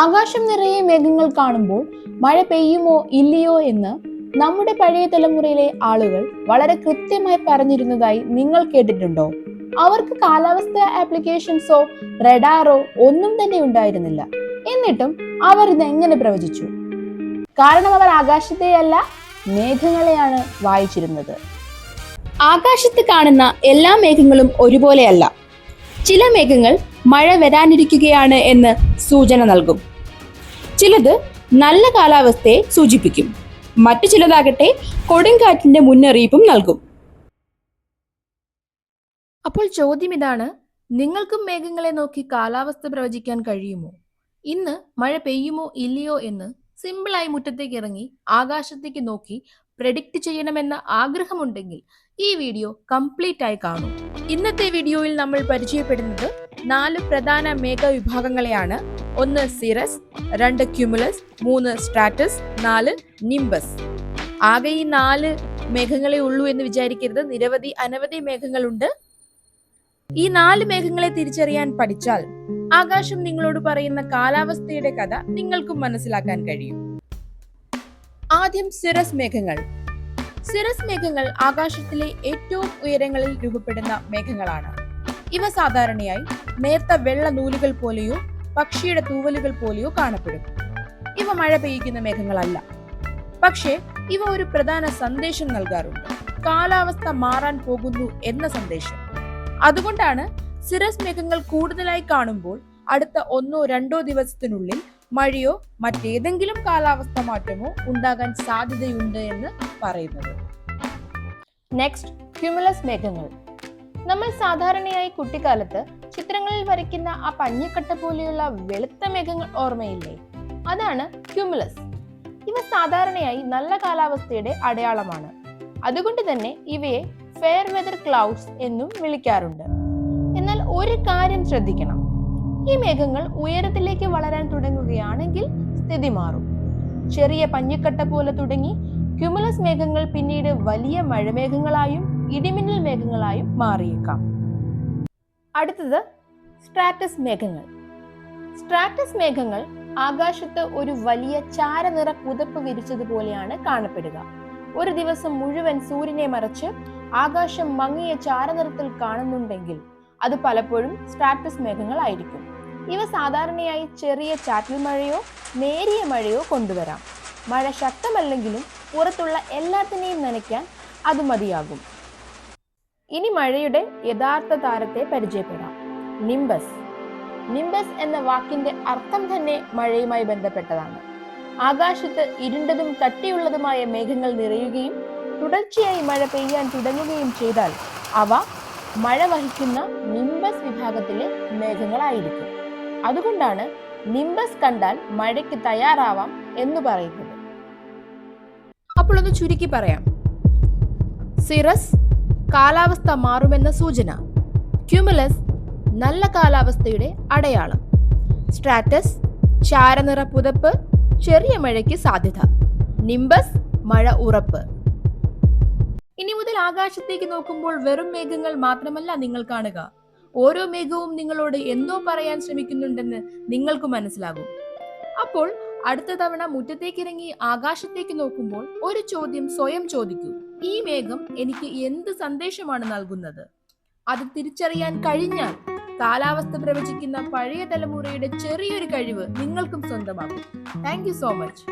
ആകാശം നിറയെ മേഘങ്ങൾ കാണുമ്പോൾ മഴ പെയ്യുമോ ഇല്ലയോ എന്ന് നമ്മുടെ പഴയ തലമുറയിലെ ആളുകൾ വളരെ കൃത്യമായി പറഞ്ഞിരുന്നതായി നിങ്ങൾ കേട്ടിട്ടുണ്ടോ? അവർക്ക് കാലാവസ്ഥ ആപ്ലിക്കേഷൻസോ റഡാറോ ഒന്നും തന്നെ ഉണ്ടായിരുന്നില്ല. എന്നിട്ടും അവർ ഇത് എങ്ങനെ പ്രവചിച്ചു? കാരണം അവർ ആകാശത്തെയല്ല, മേഘങ്ങളെയാണ് വായിച്ചിരുന്നത്. ആകാശത്ത് കാണുന്ന എല്ലാ മേഘങ്ങളും ഒരുപോലെയല്ല. ചില മേഘങ്ങൾ മഴ വരാനിരിക്കുകയാണ് എന്ന് സൂചന നൽകും. ചിലത് നല്ല കാലാവസ്ഥയെ സൂചിപ്പിക്കും. മറ്റു ചിലതാകട്ടെ കൊടുങ്കാറ്റിന്റെ മുന്നറിയിപ്പും നൽകും. അപ്പോൾ ചോദ്യം ഇതാണ്, നിങ്ങൾക്കും മേഘങ്ങളെ നോക്കി കാലാവസ്ഥ പ്രവചിക്കാൻ കഴിയുമോ? ഇന്ന് മഴ പെയ്യുമോ ഇല്ലയോ എന്ന് സിമ്പിളായി മുറ്റത്തേക്ക് ഇറങ്ങി ആകാശത്തേക്ക് നോക്കി പ്രെഡിക്റ്റ് ചെയ്യണമെന്ന ആഗ്രഹമുണ്ടെങ്കിൽ ഈ വീഡിയോ കംപ്ലീറ്റ് ആയി കാണൂ. ഇന്നത്തെ വീഡിയോയിൽ നമ്മൾ പരിചയപ്പെടുന്നത് 4 പ്രധാന മേഘവിഭാഗങ്ങളെയാണ്. 1 സിറസ്, 2 ക്യുമുലസ്, 3 സ്ട്രാറ്റസ്, 4 നിംബസ്. ആകെ ഈ 4 മേഘങ്ങളെ ഉള്ളൂ എന്ന് വിചാരിക്കരുത്, അനവധി മേഘങ്ങളുണ്ട്. ഈ 4 മേഘങ്ങളെ തിരിച്ചറിയാൻ പഠിച്ചാൽ ആകാശം നിങ്ങളോട് പറയുന്ന കാലാവസ്ഥയുടെ കഥ നിങ്ങൾക്കും മനസ്സിലാക്കാൻ കഴിയും. ആദ്യം സിറസ് മേഘങ്ങൾ. സിറസ് മേഘങ്ങൾ ആകാശത്തിലെ ഏറ്റവും ഉയരങ്ങളിൽ രൂപപ്പെടുന്ന മേഘങ്ങളാണ്. ഇവ സാധാരണയായി നേർത്ത വെള്ള നൂലുകൾ പോലെയോ പക്ഷിയുടെ തൂവലുകൾ പോലെയോ കാണപ്പെടും. ഇവ മഴ പെയ്യിക്കുന്ന മേഘങ്ങളല്ല. പക്ഷേ ഇവ ഒരു പ്രധാന സന്ദേശം നൽകാറുണ്ട്, കാലാവസ്ഥ മാറാൻ പോകുന്നു എന്ന സന്ദേശം. അതുകൊണ്ടാണ് സിറസ് മേഘങ്ങൾ കൂടുതലായി കാണുമ്പോൾ അടുത്ത 1-2 ദിവസത്തിനുള്ളിൽ മഴയോ മറ്റേതെങ്കിലും കാലാവസ്ഥ മാറ്റമോ ഉണ്ടാകാൻ സാധ്യതയുണ്ട് എന്ന് പറയുന്നത്. നെക്സ്റ്റ്, ക്യുമുലസ് മേഘങ്ങൾ. നമ്മൾ സാധാരണയായി കുട്ടിക്കാലത്ത് ചിത്രങ്ങളിൽ വരയ്ക്കുന്ന ആ പഞ്ഞിക്കട്ട പോലെയുള്ള വെളുത്ത മേഘങ്ങൾ ഓർമ്മയില്ലേ? അതാണ് ക്യുമുലസ്. ഇവ സാധാരണയായി നല്ല കാലാവസ്ഥയുടെ അടയാളമാണ്. അതുകൊണ്ട് തന്നെ ഇവയെ ഫെയർ വെതർ ക്ലൗഡ്സ് എന്നും വിളിക്കാറുണ്ട്. എന്നാൽ ഒരു കാര്യം ശ്രദ്ധിക്കണം, ഈ മേഘങ്ങൾ ഉയരത്തിലേക്ക് വളരാൻ തുടങ്ങുകയാണെങ്കിൽ സ്ഥിതി മാറും. ചെറിയ പഞ്ഞിക്കട്ട പോലെ തുടങ്ങി ക്യുമുലസ് മേഘങ്ങൾ പിന്നീട് വലിയ മഴമേഘങ്ങളായും ഇടിമിന്നൽ മേഘങ്ങളായും മാറിയേക്കാം. അടുത്തത് സ്ട്രാറ്റസ് മേഘങ്ങൾ. സ്ട്രാറ്റസ് മേഘങ്ങൾ ആകാശത്ത് ഒരു വലിയ ചാരനിറ പുതപ്പ് വിരിച്ചതുപോലെയാണ് കാണപ്പെടുക. ഒരു ദിവസം മുഴുവൻ സൂര്യനെ മറച്ച് ആകാശം മങ്ങിയ ചാരനിറത്തിൽ കാണുന്നുണ്ടെങ്കിൽ അത് പലപ്പോഴും സ്ട്രാറ്റസ് മേഘങ്ങളായിരിക്കും. ഇവ സാധാരണയായി ചെറിയ ചാറ്റൽ മഴയോ നേരിയ മഴയോ കൊണ്ടുവരാം. മഴ ശക്തമല്ലെങ്കിലും പുറത്തുള്ള എല്ലാത്തിനെയും നനയ്ക്കാൻ അത് മതിയാകും. ഇനി മഴയുടെ യഥാർത്ഥ താരത്തെ പരിചയപ്പെടാം. നിംബസ്. നിംബസ് എന്ന വാക്കിന്റെ അർത്ഥം തന്നെ മഴയുമായി ബന്ധപ്പെട്ടതാണ്. ആകാശത്ത് ഇരുണ്ടതും കട്ടിയുള്ളതുമായ മേഘങ്ങൾ നിറയുകയും തുടർച്ചയായി മഴ പെയ്യാൻ തുടങ്ങുകയും ചെയ്താൽ അവ മഴ വഹിക്കുന്ന നിംബസ് വിഭാഗത്തിലെ മേഘങ്ങളായിരിക്കും. അതുകൊണ്ടാണ് നിംബസ് കണ്ടാൽ മഴയ്ക്ക് തയ്യാറാവാം എന്ന് പറയുന്നത്. അപ്പോൾ ഒന്ന് ചുരുക്കി പറയാം. സിറസ് കാലാവസ്ഥ മാറുമെന്ന സൂചന. ക്യുമുലസ് നല്ല കാലാവസ്ഥയുടെ അടയാളം. സ്ട്രാറ്റസ് ചാരനിറ പുതപ്പ്, ചെറിയ മഴയ്ക്ക് സാധ്യത. നിംബസ് മഴ ഉറപ്പ്. ഇനി മുതൽ ആകാശത്തേക്ക് നോക്കുമ്പോൾ വെറും മേഘങ്ങൾ മാത്രമല്ല നിങ്ങൾ കാണുക. ഓരോ മേഘവും നിങ്ങളോട് എന്തോ പറയാൻ ശ്രമിക്കുന്നുണ്ടെന്ന് നിങ്ങൾക്ക് മനസ്സിലാകും. അപ്പോൾ അടുത്ത തവണ മുറ്റത്തേക്കിറങ്ങി ആകാശത്തേക്ക് നോക്കുമ്പോൾ ഒരു ചോദ്യം സ്വയം ചോദിക്കൂ, ഈ മേഘം എനിക്ക് എന്ത് സന്ദേശമാണ് നൽകുന്നത്? അത് തിരിച്ചറിയാൻ കഴിഞ്ഞാൽ കാലാവസ്ഥ പ്രവചിക്കുന്ന പഴയ തലമുറയുടെ ചെറിയൊരു കഴിവ് നിങ്ങൾക്കും സ്വന്തമാകും. Thank you so much.